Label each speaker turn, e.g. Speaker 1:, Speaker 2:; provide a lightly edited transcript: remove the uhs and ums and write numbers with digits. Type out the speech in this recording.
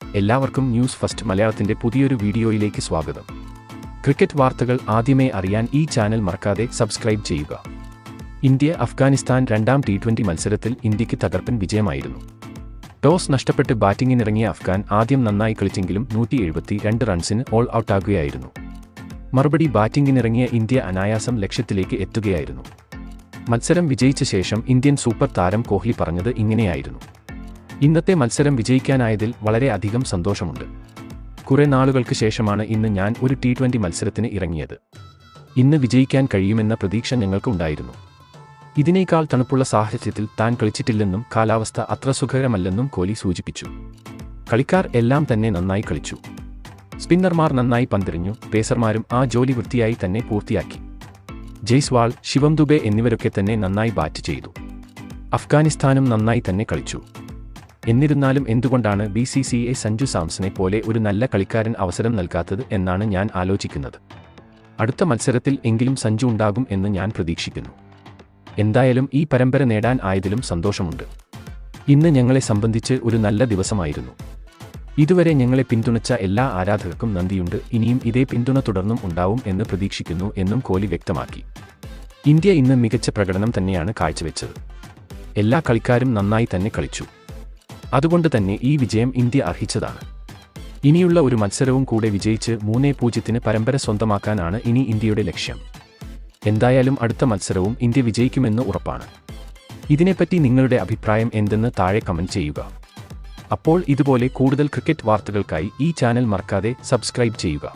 Speaker 1: എല്ലാവർക്കും news first മലയാളത്തിന്റെ പുതിയൊരു വീഡിയോയിലേക്ക് സ്വാഗതം. ക്രിക്കറ്റ് വാർത്തകൾ ആദ്യമേ അറിയാൻ ഈ ചാനൽ മറക്കാതെ സബ്സ്ക്രൈബ് ചെയ്യുക. ഇന്ത്യ അഫ്ഗാനിസ്ഥാൻ രണ്ടാം T20 മത്സരത്തിൽ ഇന്ത്യക്ക് തകർപ്പൻ വിജയമായിരുന്നു. ടോസ് നഷ്ടപ്പെട്ട് ബാറ്റിംഗിനിറങ്ങിയ അഫ്ഗാൻ ആദ്യം നന്നായി കളിച്ചെങ്കിലും 172 റൺസിന് ഓൾ ഔട്ടാകുകയായിരുന്നു. മറുപടി ബാറ്റിംഗിനിറങ്ങിയ ഇന്ത്യ അനായാസം ലക്ഷ്യത്തിലേക്ക് എത്തുകയായിരുന്നു. മത്സരം വിജയിച്ച ശേഷം ഇന്ത്യൻ സൂപ്പർ താരം കോഹ്ലി പറഞ്ഞത് ഇങ്ങനെയായിരുന്നു: ഇന്നത്തെ മത്സരം വിജയിക്കാനായതിൽ വളരെ അധികം സന്തോഷമുണ്ട്. കുറെ നാളുകൾക്ക് ശേഷമാണ് ഇന്ന് ഞാൻ ഒരു T20 മത്സരത്തിന് ഇറങ്ങിയത്. ഇന്ന് വിജയിക്കാൻ കഴിയുമെന്ന പ്രതീക്ഷ ഞങ്ങൾക്ക് ഉണ്ടായിരുന്നു. ഇതിനേക്കാൾ തണുപ്പുള്ള സാഹചര്യത്തിൽ താൻ കളിച്ചിട്ടില്ലെന്നും കാലാവസ്ഥ അത്ര സുഖകരമല്ലെന്നും കോഹ്ലി സൂചിപ്പിച്ചു. കളിക്കാർ എല്ലാം തന്നെ നന്നായി കളിച്ചു. സ്പിന്നർമാർ നന്നായി പന്തെറിഞ്ഞു. പേസർമാരും ആ ജോലി വൃത്തിയായി തന്നെ പൂർത്തിയാക്കി. ജയ്സ്വാൾ, ശിവം ദുബെ എന്നിവരൊക്കെ തന്നെ നന്നായി ബാറ്റ് ചെയ്തു. അഫ്ഗാനിസ്ഥാനും നന്നായി തന്നെ കളിച്ചു. എന്നിരുന്നാലും എന്തുകൊണ്ടാണ് BCCI സഞ്ജു സാംസനെ പോലെ ഒരു നല്ല കളിക്കാരൻ അവസരം നൽകാത്തത് എന്നാണ് ഞാൻ ആലോചിക്കുന്നത്. അടുത്ത മത്സരത്തിൽ എങ്കിലും സഞ്ജു ഉണ്ടാകും എന്ന് ഞാൻ പ്രതീക്ഷിക്കുന്നു. എന്തായാലും ഈ പരമ്പര നേടാൻ ആയതിലും സന്തോഷമുണ്ട്. ഇന്ന് ഞങ്ങളെ സംബന്ധിച്ച് ഒരു നല്ല ദിവസമായിരുന്നു. ഇതുവരെ ഞങ്ങളെ പിന്തുണച്ച എല്ലാ ആരാധകർക്കും നന്ദിയുണ്ട്. ഇനിയും ഇതേ പിന്തുണ തുടർന്നും ഉണ്ടാവും എന്ന് പ്രതീക്ഷിക്കുന്നു എന്നും കോഹ്ലി വ്യക്തമാക്കി. ഇന്ത്യ ഇന്ന് മികച്ച പ്രകടനം തന്നെയാണ് കാഴ്ചവെച്ചത്. എല്ലാ കളിക്കാരും നന്നായി തന്നെ കളിച്ചു. അതുകൊണ്ട് തന്നെ ഈ വിജയം ഇന്ത്യ അർഹിച്ചതാണ്. ഇനിയുള്ള ഒരു മത്സരവും കൂടെ വിജയിച്ച് 3-0 പരമ്പര സ്വന്തമാക്കാനാണ് ഇനി ഇന്ത്യയുടെ ലക്ഷ്യം. എന്തായാലും അടുത്ത മത്സരവും ഇന്ത്യ വിജയിക്കുമെന്ന് ഉറപ്പാണ്. ഇതിനെപ്പറ്റി നിങ്ങളുടെ അഭിപ്രായം എന്തെന്ന് താഴെ കമന്റ് ചെയ്യുക. അപ്പോൾ ഇതുപോലെ കൂടുതൽ ക്രിക്കറ്റ് വാർത്തകൾക്കായി ഈ ചാനൽ മറക്കാതെ സബ്സ്ക്രൈബ് ചെയ്യുക.